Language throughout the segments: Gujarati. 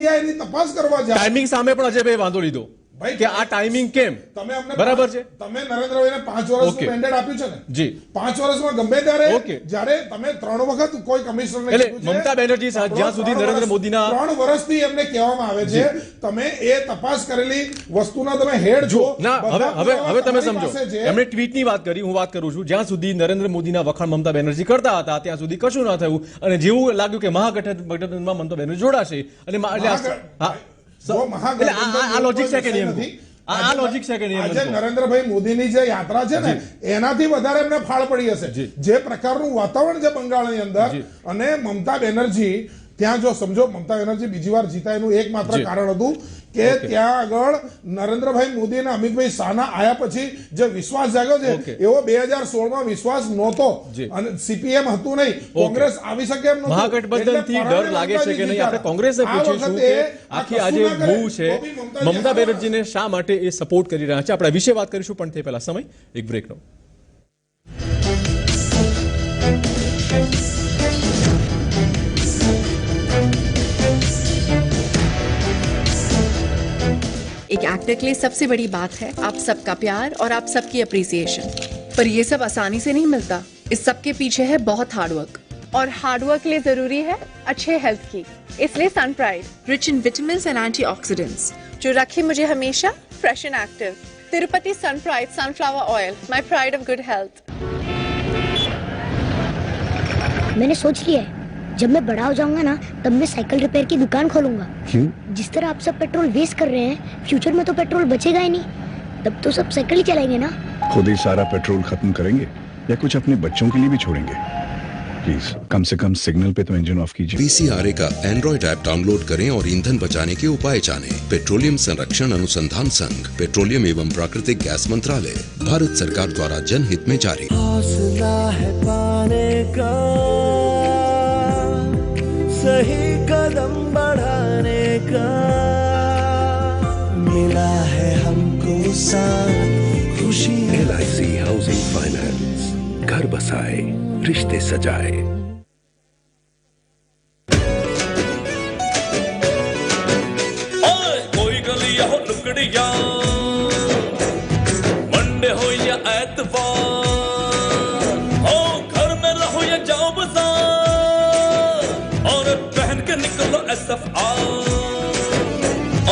એની તપાસ કરવા જાઓ. ટાઈમિંગ સામે પણ અજયભાઈ વાંધો લીધો ભાઈ, કે આ ટાઈમિંગ કેમ તમે અમને બરાબર છે. તમે નરેન્દ્રભાઈને 5 વર્ષનું ઓકે. મેન્ડેટ આપ્યું છે ને જી 5 વર્ષમાં ગમે ત્યારે ઓકે. જ્યારે તમે 3 વખત કોઈ કમિશનરને એટલે કીધું છે, મમતા બેનર્જી જ્યાં સુધી નરેન્દ્ર મોદીના 3 વર્ષથી એમને કહેવામાં આવે છે તમે એ તપાસ કરેલી વસ્તુના તમે હેડ છો. ના બધા હવે પુરાવા તમે તમારી સમજો પાસે છે. એમણે ટ્વીટની વાત કરી, હું વાત કરું છું જ્યાં સુધી નરેન્દ્ર મોદીના વખાણ મમતા બેનર્જી કરતા હતા ત્યાં સુધી કશું ના થયું અને જેવું લાગ્યું કે મહાગઠબંધનમાં મમતા બેનર્જી જોડાશે અને આ લોજિક છે કે નિયમ આ લોજિક છે કે નિયમ આજે નરેન્દ્રભાઈ મોદીની જે યાત્રા છે ને એનાથી વધારે એમને ફાળ પડી હશે. જે પ્રકારનું વાતાવરણ છે બંગાળની અંદર અને મમતા બેનર્જી ત્યાં જો સમજો મમતા બેનર્જી બીજી વાર જીતા એનું એકમાત્ર કારણ હતું કે ત્યાં આગળ નરેન્દ્રભાઈ મોદી અને અમિતભાઈ શાહના આયા પછી જે વિશ્વાસ જાગ્યો છે એવો 2016માં વિશ્વાસ નહોતો અને સીપીએમ હતું નહીં, કોંગ્રેસ આવી શકે એમ નહોતું. મહાગઠબંધનથી ડર લાગે છે કે નહીં? આપણે કોંગ્રેસને પૂછીશું કે આખી આજે મૂવ છે મમતા બેનર્જીને શા માટે એ સપોર્ટ કરી રહ્યા છે. આપણે આ વિશે વાત કરીશું પણ તે પહેલા સમય એક બ્રેકનો. एक एक्टर के लिए सबसे बड़ी बात है आप सबका प्यार और आप सबकी अप्रिसिएशन, पर ये सब आसानी से नहीं मिलता. इस सब के पीछे है बहुत हार्डवर्क, और हार्डवर्क के लिए जरूरी है अच्छे हेल्थ की, इसलिए sun pride rich in vitamins and antioxidants, जो रखे मुझे हमेशा fresh and active. Tirupati sun pride sunflower oil, my pride of good health. मैंने सोच लिया है जब मैं बड़ा हो जाऊंगा ना तब मैं साइकिल रिपेयर की दुकान खोलूंगा. क्यों? जिस तरह आप सब पेट्रोल वेस्ट कर रहे हैं फ्यूचर में तो पेट्रोल बचेगा ही नहीं, तब तो सब साइकिल ही चलाएंगे ना. खुद ही सारा पेट्रोल खत्म करेंगे या कुछ अपने बच्चों के लिए भी छोड़ेंगे? प्लीज कम से कम सिग्नल पे तो इंजन ऑफ कीजिए. पीसीआरए का एंड्रॉइड ऐप डाउनलोड करें और ईंधन बचाने के उपाय जानें. पेट्रोलियम संरक्षण अनुसंधान संघ, पेट्रोलियम एवं प्राकृतिक गैस मंत्रालय, भारत सरकार द्वारा जनहित में जारी. हौसला है पाने का, सही कदम बढ़ाने का, मिला है हमको साथ खुशी. LIC हाउसिंग फाइनेंस, घर बसाए रिश्ते सजाए. कोई गलिया हो लुकड़िया, मंडे हो या एतवार, हो घर में रहो या जाओ बाजार, और पहन के निकलो SFR,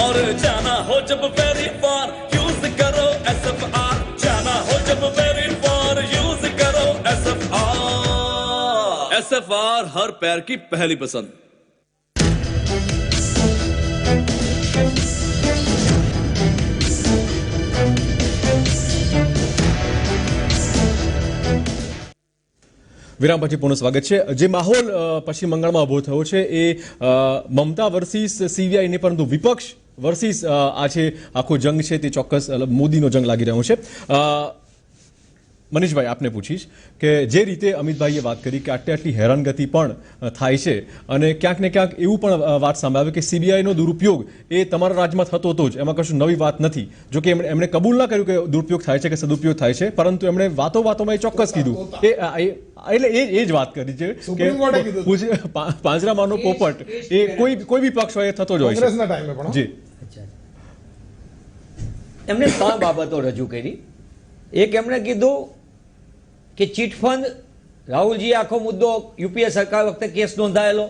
और जाना हो जब वेरी फार यूज करो SFR, जाना हो जब वेरी फार यूज करो SFR. SFR हर पैर की पहली पसंद. વિરામ પછી પુનઃ સ્વાગત છે. જે માહોલ પશ્ચિમ બંગાળમાં ઉભો થયો છે એ મમતા વર્સિસ CBI નહીં પરંતુ વિપક્ષ વર્સિસ આ છે આખો જંગ છે તે ચોક્કસ મોદીનો જંગ લાગી રહ્યો છે. મનીષભાઈ આપને પૂછીશ કે જે રીતે અમિતભાઈએ વાત કરી કે આટલી હેરાનગતિ પણ થાય છે અને ક્યાંક ને ક્યાંક એવું પણ વાત સામે આવે કે CBIનો દુરુપયોગ એ તમારા રાજ્યમાં થતો હતો જ, એમાં કશું નવી વાત નથી. જો કે એમણે કબૂલ ના કર્યું કે દુરુપયોગ થાય છે કે સદુપયોગ થાય છે, પરંતુ એમણે વાતોમાં એ ચોક્કસ કીધું એટલે એ જ વાત કરી છે કે પાંજરામાંનો પોપટ એ કોઈ બી પક્ષ હોય થતો જ હોય છે. જી એમણે 3 બાબતો રજૂ કરી. એક એમણે કીધું કે ચીટફંડ, રાહુલજી આખો મુદ્દો UPA સરકાર વખતે કેસ નોંધાયેલો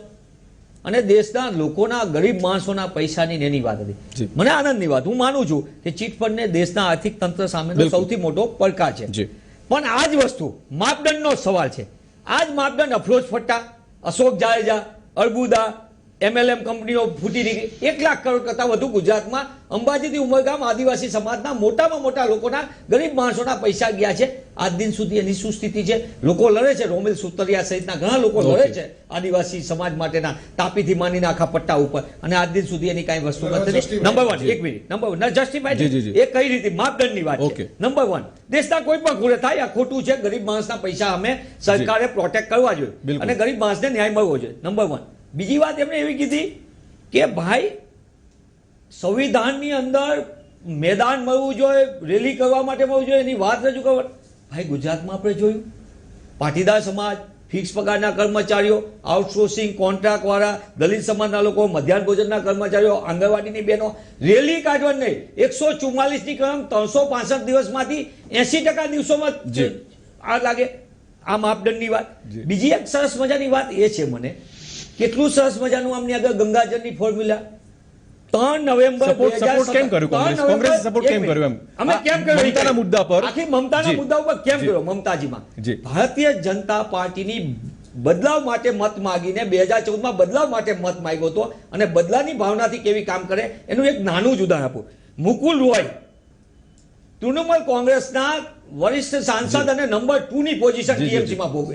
અને દેશના લોકોના ગરીબ માણસોના પૈસાની એની વાત હતી. મને આનંદની વાત, હું માનું છું કે ચીટફંડને દેશના આર્થિક તંત્ર સામેનો સૌથી મોટો પડકાર છે. પણ આ જ વસ્તુ માપદંડનો સવાલ છે. આ જ માપદંડ અફરોજ ફટ્ટા, અશોક જાડેજા, અર્બુદા, MLM કંપનીઓ ફૂટી નીકળી 1 લાખ કરોડ કરતા વધુ ગુજરાતમાં અંબાજીથી ઉમરગામ આદિવાસી સમાજના મોટામાં મોટા લોકોના ગરીબ માણસોના પૈસા ગયા છે. આજ દિન સુધી એની શું સ્થિતિ છે? લોકો લડે છે, રોમિલ સુતરિયા સહિતના ઘણા લોકો લડે છે આદિવાસી સમાજ માટેના, તાપીથી માંડીને આખા પટ્ટા ઉપર, અને આજ દિન સુધી એની કાંઈ વસ્તુ નથી. નંબર 1, 1 મિનિટ, નંબર 1 જસ્ટિફાઈડ એ કઈ રીતે માપદંડની વાત છે. નંબર 1, દેશના કોઈ પણ ખૂણે થાય આ ખોટું છે, ગરીબ માણસના પૈસા અમે સરકારે પ્રોટેક્ટ કરવા જોઈએ અને ગરીબ માણસને ન્યાય મળવો જોઈએ. નંબર 1. બીજી વાત એમણે એવી કીધી કે ભાઈ સંવિધાનની અંદર મેદાન મળવું જોઈએ, રેલી કરવા માટે મળવું જોઈએ, એની વાત રજૂ કરવા. ભાઈ ગુજરાતમાં આપણે જોયું પાટીદાર સમાજ, ફિક્સ પગારના કર્મચારીઓ, આઉટસોર્સિંગ કોન્ટ્રાક્ટ વાળા, દલિત સમાજના લોકો, મધ્યાહન ભોજનના કર્મચારીઓ, આંગણવાડીની બહેનો રેલી કાઢવાની નહીં. 144ની કલમ 365 દિવસમાંથી 80% દિવસોમાં આ લાગે. આ માપદંડની વાત. બીજી એક સરસ મજાની વાત એ છે, મને કેટલું સરસ મજાનું આમની આગળ ગંગાજળની ફોર્મ્યુલા 3 નવેમ્બર સપોર્ટ કેમ કર્યું કોંગ્રેસ સપોર્ટ કેમ કર્યું એમ અમે કેમ કર્યું મમતાના મુદ્દા પર આખી મમતાના મુદ્દા ઉપર કેમ કર્યો મમતાજીમાં ભારતીય જનતા પાર્ટીની બદલાવ માટે મત માંગીને 2014માં બદલાવ માટે મત માંગ્યો હતો અને બદલાની ભાવનાથી કેવી કામ કરે એનું એક નાનું જ ઉદાહરણ આપું. મુકુલ રોય તૃણમૂલ કોંગ્રેસના વરિષ્ઠ સાંસદ અને નંબર 2 ની પોઝિશન ટીએમસીમાં ભોગવે.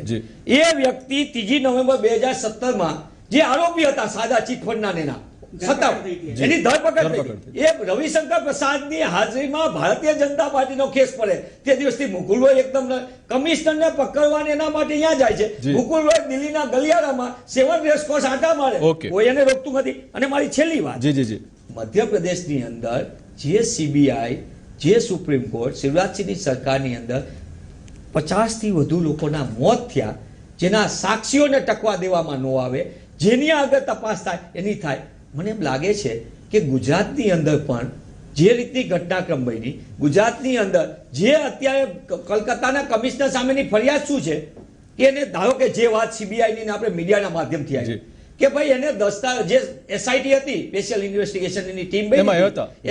એ વ્યક્તિ 3 નવેમ્બર 2017માં જે આરોપી હતા સાદા ચીટફંડના નેના એની ધરપકડ થઈ. એ રવિશંકર પ્રસાદની હાજરીમાં ભારતીય જનતા પાર્ટીનો કેસ પડે તે દિવસથી મુકુલ રોય એકદમ કમિશનરને પકડવાને એના માટે અહીંયા જાય છે. મુકુલ રોય દિલ્હીના ગલિયારામાં 7 રેસકોર્સ આટા મારે, કોઈ એને રોકતું નથી. અને મારી છેલ્લી વાત, મધ્યપ્રદેશની અંદર જે સીબીઆઈ, જે સુપ્રીમ કોર્ટ, શિવરાજસિંહની સરકારની અંદર 50થી વધુ લોકોના મોત થયા, જેના સાક્ષીઓને ટકવા દેવામાં ન આવે, જેની આગળ તપાસ થાય એની થાય. મને એમ લાગે છે કે ગુજરાતની અંદર પણ જે રીતની ઘટનાક્રમ બની, ગુજરાતની અંદર જે અત્યારે કલકત્તાના કમિશનર સામેની ફરિયાદ શું છે કે એને ધારો કે જે વાત સીબીઆઈની આપણે મીડિયાના માધ્યમથી આવી કે ભાઈ એને દસ્તાવેજ જે એસઆઈટી હતી, સ્પેશિયલ ઇન્વેસ્ટિગેશનની ટીમ બની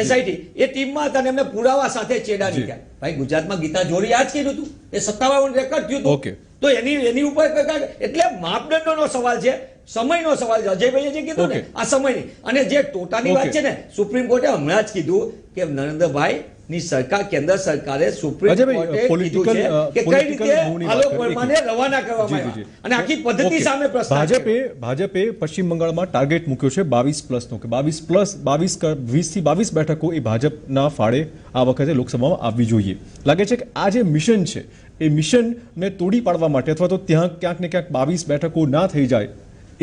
એસઆઈટી, એ ટીમમાં હતા એમને પુરાવા સાથે ચેડા નીકળ્યા. ભાઈ ગુજરાતમાં ગીતા જોડી આ જ કર્યું હતું, એ 57 રેકોર્ડ થયું હતું. તો એની ઉપર એટલે માપદંડોનો સવાલ છે, સમયનો સવાલ છે. અજયભાઈએ જે કીધું ને આ સમયની, અને જે ટોટાની વાત છે ને, સુપ્રીમ કોર્ટે હમણાં જ કીધું કે નરેન્દ્રભાઈ ની સરકાર, કેન્દ્ર સરકારે સુપ્રીમ કોર્ટે કીધું છે કે કઈ રીતે આલોક વર્માને રવાના કરવામાં આવ્યા અને આખી પદ્ધતિ સામે પ્રશ્ન. ભાજપે પશ્ચિમ બંગાળમાં ટાર્ગેટ મૂક્યો છે 22+ નો, કે 20થી 22 બેઠકો એ ભાજપના ફાળે આ વખતે લોકસભામાં આવવી જોઈએ. લાગે છે કે આ જે મિશન છે એ મિશનને તોડી પાડવા માટે, અથવા તો ત્યાં ક્યાંક ને ક્યાંક 22 બેઠકો ના થઈ જાય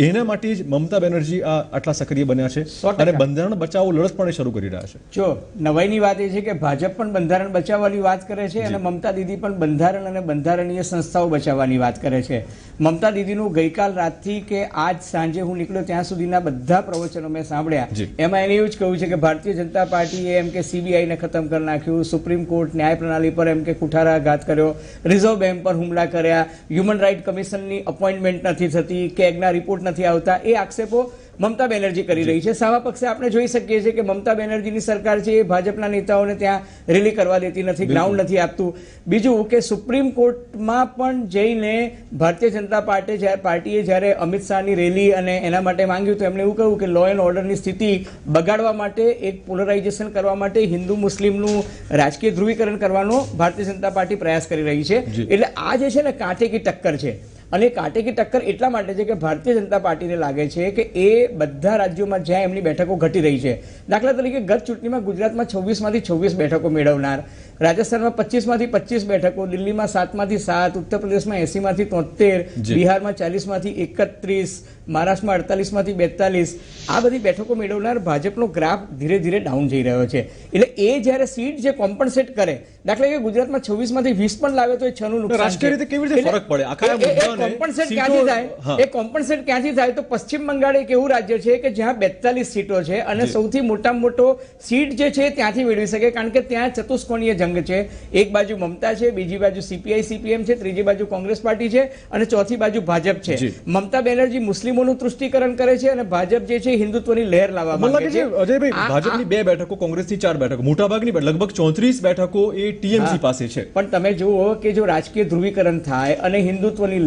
એના માટે જ મમતા બેનર્જી આટલા સક્રિય બન્યા છે અને બંધારણ બચાવો લડત પણ શરૂ કરી રહ્યા છે. જો નવાઈની વાત એ છે કે ભાજપ પણ બંધારણ બચાવવાની વાત કરે છે અને મમતા દીદી પણ બંધારણ અને બંધારણીય સંસ્થાઓ બચાવવાની વાત કરે છે. મમતા દીદીનું ગઈકાલ રાતથી કે આજ સાંજે હું નીકળ્યો ત્યાં સુધીના બધા પ્રવચનો મેં સાંભળ્યા. એમાં એને એવું જ કહ્યું છે કે ભારતીય જનતા પાર્ટીએ એમ કે સીબીઆઈને ખતમ કરી નાખ્યું, સુપ્રીમ કોર્ટ ન્યાય પ્રણાલી પર એમ કે કુઠારાઘાત કર્યો, રિઝર્વ બેંક પર હુમલા કર્યા, હ્યુમન રાઇટ કમિશનની અપોઇન્ટમેન્ટ નથી થતી, કેગના રિપોર્ટ નથી આવતા. એ આક્ષેપો મમતા બેનર્જી કરી રહી છે. સામા પક્ષે આપણે જોઈ શકીએ છીએ કે મમતા બેનર્જીની સરકાર છે એ ભાજપના નેતાઓને ત્યાં રેલી કરવા દેતી નથી, ગ્રાઉન્ડ નથી આપતું. બીજું કે સુપ્રીમ કોર્ટમાં પણ જઈને ભારતીય જનતા પાર્ટીએ જ્યારે અમિત શાહની રેલી અને એના માટે માંગ્યું તો એમણે એવું કહ્યું કે લો એન્ડ ઓર્ડરની સ્થિતિ બગાડવા માટે, એક પોલરાઇઝેશન કરવા માટે, હિન્દુ મુસ્લિમનું રાજકીય ધ્રુવીકરણ કરવાનો ભારતીય જનતા પાર્ટી પ્રયાસ કરી રહી છે. એટલે આ જે છે ને કાંટેકી ટક્કર છે. અને કાંટેકી ટક્કર એટલા માટે છે કે ભારતીય જનતા પાર્ટીને લાગે છે કે એ બધા રાજ્યોમાં જ્યાં એમની બેઠકો ઘટી રહી છે, દાખલા તરીકે ગત ચૂંટણીમાં ગુજરાતમાં 26માંથી 26 બેઠકો મેળવનાર, રાજસ્થાનમાં 25માંથી 25 બેઠકો, દિલ્હીમાં 7માંથી 7, ઉત્તર પ્રદેશમાં 80માંથી 73, બિહારમાં 40માંથી 31, મહારાષ્ટ્રમાં 48માંથી 42, આ બધી બેઠકો મેળવનાર ભાજપનો ગ્રાફ ધીરે ધીરે ડાઉન જઈ રહ્યો છે. એટલે એ જ્યારે સીટ જે કોમ્પન્સેટ કરે, દાખલા કે ગુજરાતમાં 26માંથી 20 પણ લાવે તો એ 6નું નુકસાન. રાષ્ટ્રીય રીતે કેવી રીતે ફરક પડે? કોમ્પન્સેટ ક્યાંથી થાય? એ કોમ્પન્સેટ ક્યાંથી થાય? તો પશ્ચિમ બંગાળ એક એવું રાજ્ય છે કે જ્યાં 42 સીટો છે અને સૌથી મોટામાં મોટો સીટ જે છે ત્યાંથી મેળવી શકે, કારણ કે ત્યાં ચતુષ્કોણીય જંગ છે. એક બાજુ મમતા છે, બીજી બાજુ સીપીઆઈ સીપીએમ છે, ત્રીજી બાજુ કોંગ્રેસ પાર્ટી છે અને ચોથી બાજુ ભાજપ છે. મમતા બેનર્જી મુસ્લિમોનું તૃષ્ટિકરણ કરે છે અને ભાજપ જે છે હિન્દુત્વની લહેર લાવવા માંગે છે. અજયભાઈ, ભાજપની 2 બેઠકો, કોંગ્રેસની 4 બેઠકો, મોટાભાગની લગભગ 34 બેઠકો એ ટીએમસી પાસે છે. પણ તમે જુઓ કે જો રાજકીય ધ્રુવીકરણ થાય અને હિન્દુત્વની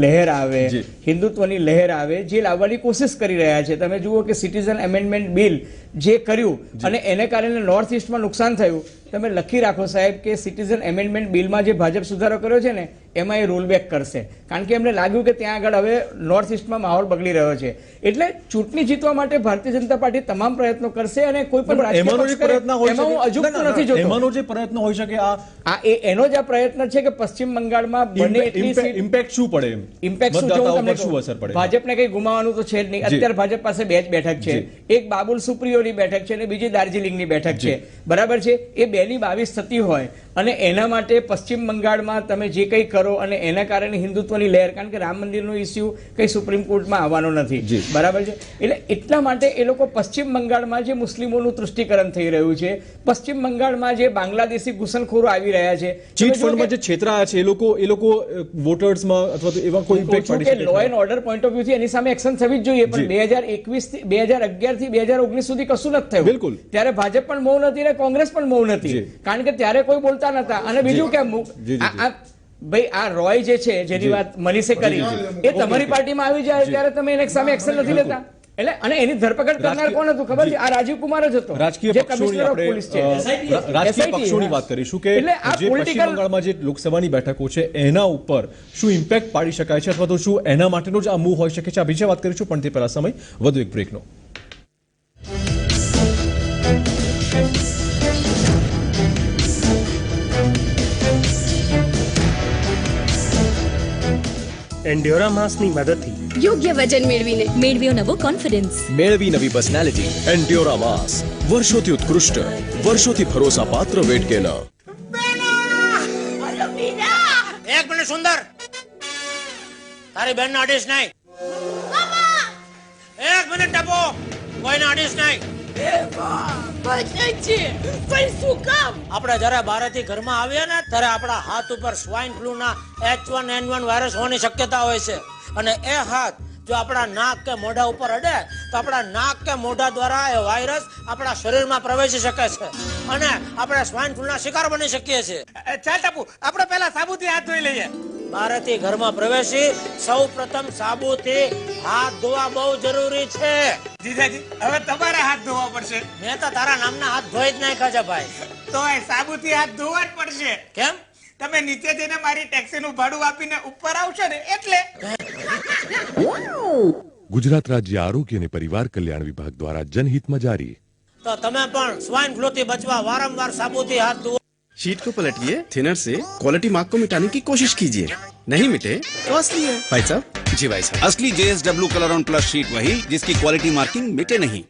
લહેર આવે, જે લાવવાની કોશિશ કરી રહ્યા છે. તમે જુઓ કે સિટીઝન એમેન્ડમેન્ટ બિલ જે કર્યું અને એને કારણે નોર્થ ઇસ્ટમાં નુકસાન થયું. તમે લખી રાખો સાહેબ કે સિટીઝન એમેન્ડમેન્ટ બિલમાં જે ભાજપ સુધારો કર્યો છે ને એમાં એ રોલ બેક કરશે, કારણ કે એમને લાગ્યું કે ત્યાં આગળ હવે નોર્થ ઇસ્ટમાં માહોલ બગડી રહ્યો છે. એટલે ચૂંટણી જીતવા માટે ભારતીય જનતા પાર્ટી તમામ પ્રયત્નો કરશે અને કોઈ પણ એનો જે પ્રયત્ન હોઈ શકે એનો જ આ પ્રયત્ન છે કે પશ્ચિમ બંગાળમાં બને એટલી ઇમ્પેક્ટ શું પડે, ઇમ્પેક્ટ શું અસર પડે? ભાજપને કઈ ગુમાવવાનું તો છે જ નહીં. અત્યારે ભાજપ પાસે 2 જ બેઠક છે, એક બાબુલ સુપ્રિયોની બેઠક છે અને બીજી દાર્જિલિંગની બેઠક છે, બરાબર છે. એ 2ની 22 થતી હોય અને એના માટે પશ્ચિમ બંગાળમાં તમે જે કંઈ કરો કરો અને એના કારણે હિન્દુત્વની લહેર, કારણ કે રામ મંદિરનો ઇસ્યુ કઈ સુપ્રીમ કોર્ટમાં આવવાનો નથી, બરાબર છે. એટલે એટલા માટે એ લોકો પશ્ચિમ બંગાળમાં જે મુસ્લિમોનું તૃષ્ટિકરણ થઈ રહ્યું છે, પશ્ચિમ બંગાળમાં જે બાંગ્લાદેશી ઘૂસણખોરો આવી રહ્યા છે, ચીટ ફંડમાં જે છેતરાયા છે એ લોકો વોટર્સમાં અથવા તો એવા કોઈ ઇમ્પેક્ટ પડી શકે? Law and order point of વ્યૂથી એની સામે એક્શન થવી જ જોઈએ, પણ 2021 થી 2011 થી 2019 સુધી કશું નથી થયું. બિલકુલ. ત્યારે ભાજપ પણ મૌન હતી ને કોંગ્રેસ પણ મૌન હતી, કારણ કે ત્યારે કોઈ બોલતા નતા. અને બીજું કે ભાઈ આ રોય જે છે જેની વાત મનીષે કરી, એ તમારી પાર્ટીમાં આવી જાય ત્યારે તમે એની સામે એક્શન નથી લેતા. એટલે અને એની ધરપકડ કરનાર કોણ હતું ખબર છે? આ રાજીવ કુમાર જ હતો, જે કમિશનર ઓફ પોલીસ છે. રાજકીય પક્ષોની વાત કરીશું કે જે પશ્ચિમ બંગાળમાં જે લોકસભાની બેઠકો છે એના ઉપર શું ઇમ્પેક્ટ પાડી શકાય છે અથવા તો શું એના માટેનો જ આ મૂવ હોઈ શકે છે, આ વિશે વાત કરીશું. પણ તે પહેલા સમય વધુ એક બ્રેકનો. એન્ડ્યોરા માસની મદદથી યોગ્ય વજન મેળવ્યો નવો કોન્ફિડન્સ, મેળવી નવી પર્સનાલિટી. એન્ડ્યોરા માસ, વર્ષોથી ઉત્કૃષ્ટ, વર્ષોથી ભરોસાપાત્ર વેટ ગેનર. એક મિનિટ સુંદર, તારી બેન ને અડીશ નહીં. એક મિનિટ ટપો, કોઈને અડીશ નહીં. આપણે જયારે બહારથી ઘરમાં આવીએ ને ત્યારે આપણા હાથ ઉપર સ્વાઇન ફ્લૂ ના H1N1 વાયરસ હોવાની શક્યતા હોય છે, અને એ હાથ જો આપણા નાક કે મોઢા ઉપર અડે તો આપણા નાક કે મોઢા દ્વારા એ વાયરસ આપણા શરીરમાં પ્રવેશી શકે છે અને આપણે સ્વાઇન ફ્લૂ ના શિકાર બની શકીએ છીએ. ચાલ ટપુ, આપણે પહેલા સાબુથી હાથ ધોઈ લઈએ. બહારથી ઘરમાં પ્રવેશી સૌ પ્રથમ સાબુથી હાથ ધોવા બહુ જરૂરી છે. જીજાજી, હવે તમારે હાથ ધોવા પડશે. મેં તો તારા નામના હાથ ધોઈ જ નાખ્યા છે ભાઈ. તો એ સાબુથી હાથ ધોવા જ પડશે. કેમ? તમે નીચે જઈને મારી ટેક્સીનું ભાડું આપીને ઉપર આવશો ને એટલે. ગુજરાત રાજ્ય આરોગ્ય અને પરિવાર કલ્યાણ વિભાગ દ્વારા જનહિતમાં જારી. તો તમે પણ સ્વાઇન ફ્લૂ થી બચવા વારંવાર સાબુથી હાથ ધોવો. शीट को पलटिए, थिनर से क्वालिटी मार्क को मिटाने की कोशिश कीजिए. नहीं मिटे तो असली है. भाई साहब. जी भाई साहब. असली JSW colour on plus sheet वही जिसकी क्वालिटी मार्किंग मिटे नहीं.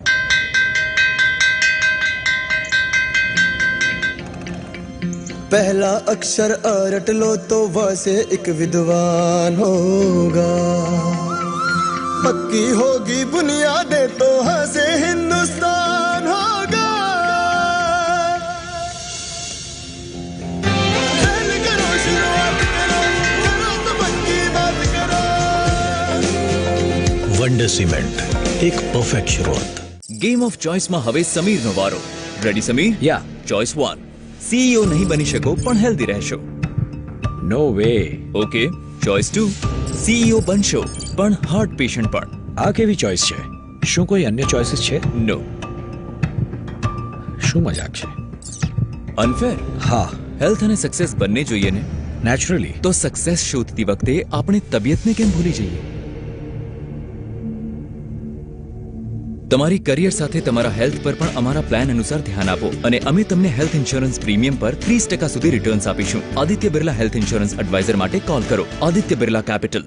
पहला अक्षर रट लो तो वह से एक विद्वान होगा. पक्की होगी बुनियादें तो हाँ से हिंदुस्तान होगा. વંડર સિમેન્ટ, એક પરફેક્ટ શરૂઆત. ગેમ ઓફ ચોઇસમાં હવે સમીરનો વારો. રેડી સમીર? યા. ચોઇસ 1, CEO નહીં બની શકો પણ હેલ્ધી રહેશો. નો વે. ઓકે. ચોઇસ 2, CEO બનશો પણ હાર્ટ પેશન્ટ પણ. આ કેવી ચોઇસ છે? શું કોઈ અન્ય ચોઇસીસ છે? નો. શું મજાક છે? અનફેર? હા. હેલ્થ અને સક્સેસ બંને જોઈએ ને. નેચરલી. તો સક્સેસ શોધતી વખતે આપણે તબિયતને કેમ ભૂલી જઈએ? તમારી કરિયર સાથે તમારા હેલ્થ પર પણ અમારા પ્લાન અનુસાર ધ્યાન આપો અને અમે તમને હેલ્થ ઇન્સ્યોરન્સ પ્રીમિયમ પર 30% સુધી રિટર્ન્સ આપીશું. Aditya Birla health insurance adviser માટે કોલ કરો. આદિત્ય બિરલા કેપિટલ.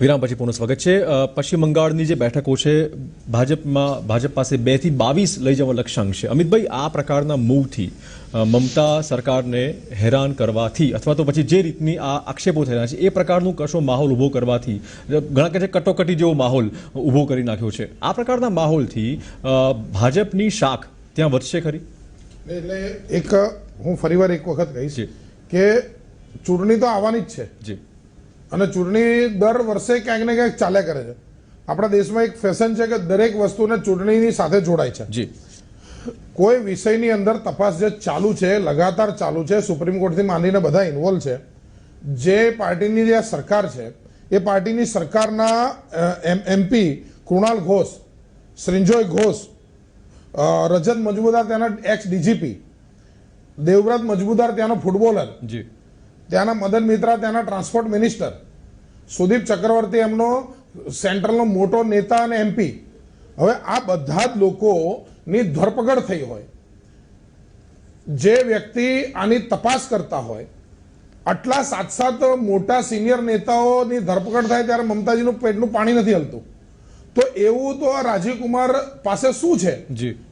વિરામ પછી પુનઃ સ્વાગત છે. પશ્ચિમ બંગાળની જે બેઠકો છે ભાજપ પાસે 2 થી 22 લઈ જવા લક્ષ્યાંક છે. અમિતભાઈ, આ પ્રકારના મૂવથી મમતા સરકારને હેરાન કરવાથી અથવા તો પછી જે રીતની આ આક્ષેપો થયા છે એ પ્રકારનું કશો માહોલ ઊભો કરવાથી ઘણા કહે છે કટોકટી જેવો માહોલ ઊભો કરી નાખ્યો છે. આ પ્રકારના માહોલથી ભાજપની શાખ ત્યાં વધશે ખરી? એટલે એક હું ફરીવાર એક વખત કહીશ કે ચૂંટણી તો આવવાની જ છે જી, અને ચૂંટણી દર વર્ષે ક્યાંક ને ક્યાંક ચાલ્યા કરે છે. આપણા દેશમાં એક ફેશન છે કે દરેક વસ્તુને ચૂંટણીની સાથે જોડાય છે. જી, કોઈ વિષયની અંદર તપાસ જે ચાલુ છે, લગાતાર ચાલુ છે, સુપ્રીમ કોર્ટથી માંડીને બધા ઇન્વોલ્વ છે. જે પાર્ટીની જે સરકાર છે એ પાર્ટીની સરકારના MP કૃણાલ ઘોષ, સૃંજોય ઘોષ, રજત મજમુદાર ત્યાંના એક્સ DGP, દેવવ્રત મજમુદાર ત્યાંનો ફૂટબોલર, જી, ત્યાંના મદન મિત્રા ત્યાંના ટ્રાન્સપોર્ટ મિનિસ્ટર, સુદીપ ચક્રવર્તી એમનો સેન્ટ્રલનો મોટો નેતા અને MP. હવે આ બધા જ લોકોની ધરપકડ થઈ હોય, જે વ્યક્તિ આની તપાસ કરતા હોય, આટલા 7 મોટા સિનિયર નેતાઓની ધરપકડ થાય ત્યારે મમતાજીનું પેટનું પાણી નથી હલતું. તો એવું તો આ રાજીવ કુમાર પાસે શું છે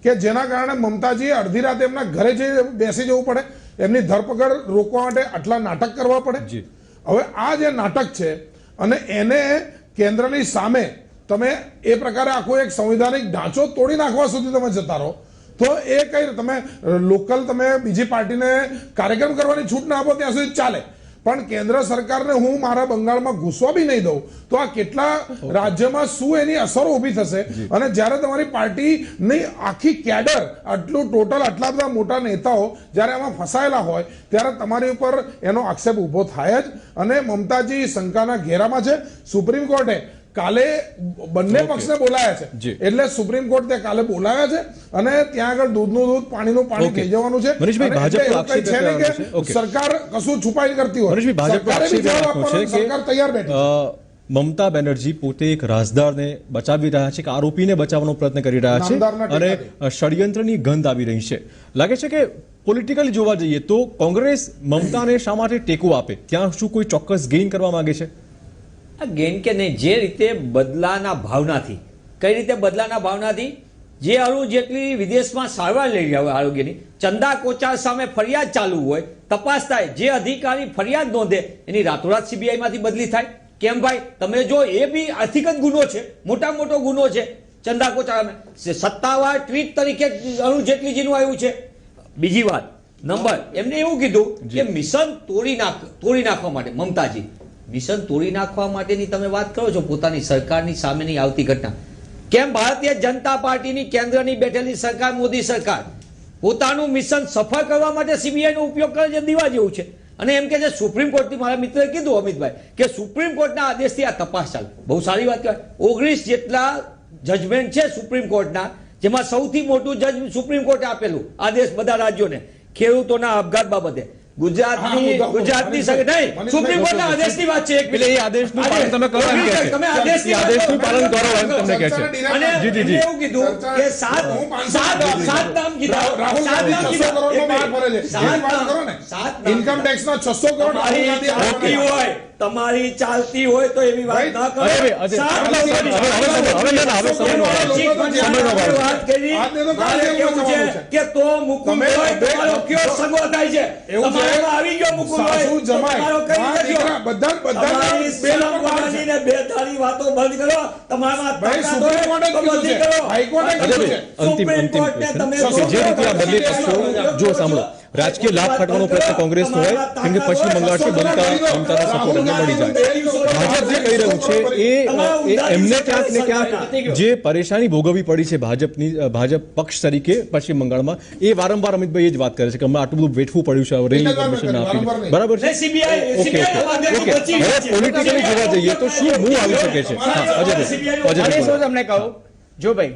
કે જેના કારણે મમતાજીએ અડધી રાતે એમના ઘરે જઈ બેસી જવું પડે, એમની ધરપકડ રોકવા માટે આટલા નાટક કરવા પડે? હવે આ જે નાટક છે અને એને કેન્દ્રની સામે તમે એ પ્રકારે આખો એક સંવિધાનિક ઢાંચો તોડી નાખવા સુધી તમે જતા રહો તો એ કઈ તમે લોકલ તમે બીજી પાર્ટીને કાર્યક્રમ કરવાની છૂટ ના આપો ત્યાં સુધી ચાલે, પણ કેન્દ્ર સરકારને હું મારા બંગાળમાં ઘૂસવા બી નહીં દઉં તો આ કેટલા રાજ્યમાં શું એની અસરો ઊભી થશે? અને જ્યારે તમારી પાર્ટીની આખી કેડર આટલું ટોટલ આટલા બધા મોટા નેતાઓ જ્યારે આમાં ફસાયેલા હોય ત્યારે તમારી ઉપર એનો આક્ષેપ ઊભો થાય જ. અને મમતાજી શંકાના ઘેરામાં છે. સુપ્રીમ કોર્ટે કાલે બંને પક્ષને બોલાયા છે, એટલે સુપ્રીમ કોર્ટ કાલે બોલાવ્યા છે અને ત્યાં આગળ દૂધનું દૂધ પાણીનું પાણી થઈ જવાનું છે. સરકાર કશું છુપાઈ કરતી હોય, સરકાર તૈયાર બેઠી. મમતા બેનર્જી પોતે એક રાઝદારને બચાવી રહ્યા છે, કે આરોપીને બચાવવાનો પ્રયત્ન કરી રહ્યા છે અને ષડયંત્રની ગંધ આવી રહી છે. લાગે છે કે પોલિટિકલી જોવા જઈએ તો કોંગ્રેસ મમતાને શા માટે ટેકો આપે? ત્યાં શું કોઈ ચોક્કસ ગેઇન કરવા માંગે છે? ગેઇન કે નહીં, જે રીતે બદલાના ભાવનાથી, કઈ રીતે બદલાના ભાવનાથી જે અરુણ જેટલી વિદેશમાં સારવાર લઈ રહ્યા હોય આરોગ્યની, ચંદા કોચાર સામે ફરિયાદ ચાલુ હોય, તપાસ થાય, જે અધિકારી ફરિયાદ નોંધે એની રાતોરાત સીબીઆઈમાંથી બદલી થાય. કેમ ભાઈ? તમે જો એ બી આર્થિક જ ગુનો છે, મોટા મોટો ગુનો છે ચંદા કોચાર. સત્તાવાર ટ્વીટ તરીકે અરુણ જેટલીજીનું આવ્યું છે. બીજી વાત નંબર, એમને એવું કીધું કે મિશન તોડી નાખવા માટે મમતાજી મિશન તોડી નાખવા માટેની તમે વાત કરો છો પોતાની સરકારની સામેની આવતી ઘટના. કેમ ભારતીય જનતા પાર્ટીની કેન્દ્રની બેઠેલી સરકાર, મોદી સરકાર પોતાનું મિશન સફળ કરવા માટે સીબીઆઈ નો ઉપયોગ કરે છે? દીવા જેવું છે. અને એમ કે છે સુપ્રીમ કોર્ટની, મારા મિત્રએ કીધું અમિતભાઈ કે સુપ્રીમ કોર્ટના આદેશથી આ તપાસ ચાલે. બહુ સારી વાત કહેવાય. 19 જેટલા જજમેન્ટ છે સુપ્રીમ કોર્ટના, જેમાં સૌથી મોટું જજ સુપ્રીમ કોર્ટે આપેલું આદેશ બધા રાજ્યોને ખેડૂતોના આપઘાત બાબતે. ગુજરાતની નહીં, સુપ્રીમ કોર્ટના આદેશની વાત છે. એટલે એ આદેશનું પાલન તમે કરો એમ કહે છે. તમે આદેશનું પાલન કરો એમ તમને કહે છે. અને એવું કીધું કે સાત નામ કીધા. ઇન્કમ ટેક્સ ના 600 કરોડ હોય, તમારી ચાલતી હોય તો એવી વાત ના કરો. વાત કરી કે તો મુકુંદ તમારો કયો સગો થાય છે? તમારામાં આવી ગયો મુકુંદ બેધારી વાતો બંધ કરો. તમારામાં જો સાંભળો, રાજકીય લાભ ખાટવાનો પ્રયત્ન કોંગ્રેસનો હોય, કેમ કે પશ્ચિમ બંગાળથી મમતાનો સપોર્ટ એમને મળી જાય. ભાજપ જે કહી રહ્યું છે એ એમને ક્યાંક ને ક્યાંક જે પરેશાની ભોગવવી પડી છે ભાજપ પક્ષ તરીકે પશ્ચિમ બંગાળમાં, એ વારંવાર અમિતભાઈ એ જ વાત કરે છે કે અમને આટલું બધું વેઠવું પડ્યું છે રેલી પરમિશન ના આપીને. બરાબર છે. ઓકે. પોલિટિકલી જોવા જઈએ તો શું મૂવ આવી શકે છે? તમને કહું, જો ભાઈ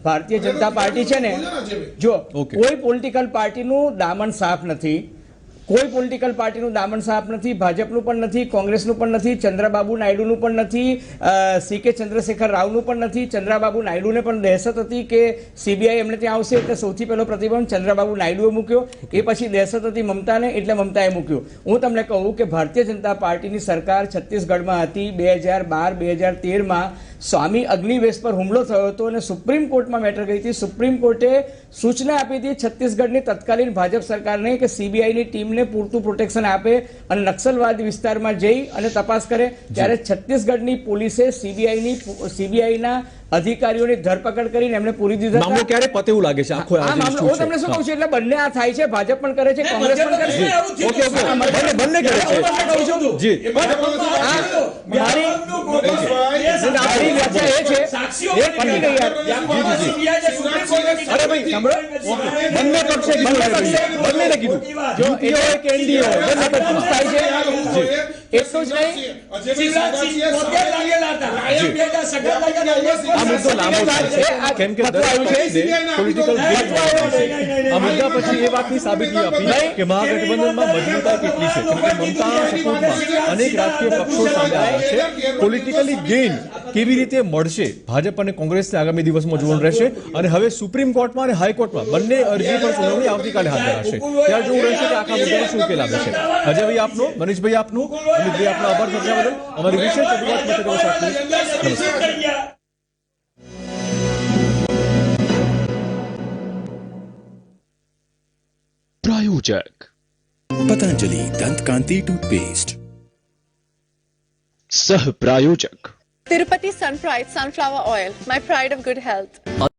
ભારતીય જનતા પાર્ટી છે ને, જો કોઈ પોલિટિકલ પાર્ટીનું દામન સાફ નથી, કોઈ પોલિટિકલ પાર્ટીનું દામન સાફ નથી, ભાજપનું પણ નથી, કોંગ્રેસનું પણ નથી, ચંદ્રબાબુ નાયડુનું પણ નથી, CK ચંદ્રશેખર રાવનું પણ નથી. ચંદ્રબાબુ નાયડુને પણ દહેશત હતી કે સીબીઆઈ એમને ત્યાં આવશે, એટલે સૌથી પહેલો પ્રતિબંધ ચંદ્રબાબુ નાયડુએ મૂક્યો. એ પછી દહેશત હતી મમતાને, એટલે મમતાએ મૂક્યો. હું તમને કહું કે ભારતીય જનતા પાર્ટીની સરકાર છત્તીસગઢમાં હતી 2012-2013માં. સ્વામી અગ્નિવેશ પર હુમલો થયો હતો અને સુપ્રીમ કોર્ટમાં મેટર ગઈ હતી. સુપ્રીમ કોર્ટે સૂચના આપી હતી છત્તીસગઢની તત્કાલીન ભાજપ સરકારને કે સીબીઆઈની ટીમને પૂરતું પ્રોટેક્શન આપે અને નક્સલવાદી વિસ્તારમાં જઈ અને તપાસ કરે. ત્યારે છત્તીસગઢની પોલીસે સીબીઆઈના અધિકારીઓની ધરપકડ કરીને એમને પૂરી દીધા. મામલો ક્યારે પતે એવું લાગે છે આખો આ મામલો? હું તમને શું કહું છું, એટલે બંને આ થાય છે, ભાજપ પણ કરે છે, કોંગ્રેસ પણ કરે છે. ઓકે, બંને કરે છે. જી એટલું જ નહીં, આ મુદ્દો લાંબો છે કેમ કે પોલિટિકલ આ મુદ્દા પછી એ વાતની સાબિતી આપી કે મહાગઠબંધનમાં મજબૂતાઈ કેટલી છે. કેમ કે મમતાના સપોર્ટમાં અનેક રાજકીય પક્ષો સામે આવ્યા છે. પોલિટિકલી ગેઇન કેવી રીતે મળશે ભાજપ અને કોંગ્રેસને આગામી દિવસમાં જોવાનું રહેશે. અને હવે સુપ્રીમ કોર્ટમાં અને હાઈકોર્ટમાં બંને અરજી પર સુનાવણી આવતીકાલે હાથ ધરાશે. ત્યાં જોવું રહેશે કે આખા મુદ્દાનો શું ઉકેલ આવે છે. અજયભાઈ આપનો, મનીષભાઈ આપનું, અમિતભાઈ આપનો આભાર. અમારી વિશેષ રજૂઆત માટે નમસ્કાર. प्रायोजक पतंजलि दंत कांति टूथपेस्ट, सह प्रायोजक Tirupati Sun Pride Sunflower Oil, my pride of good health.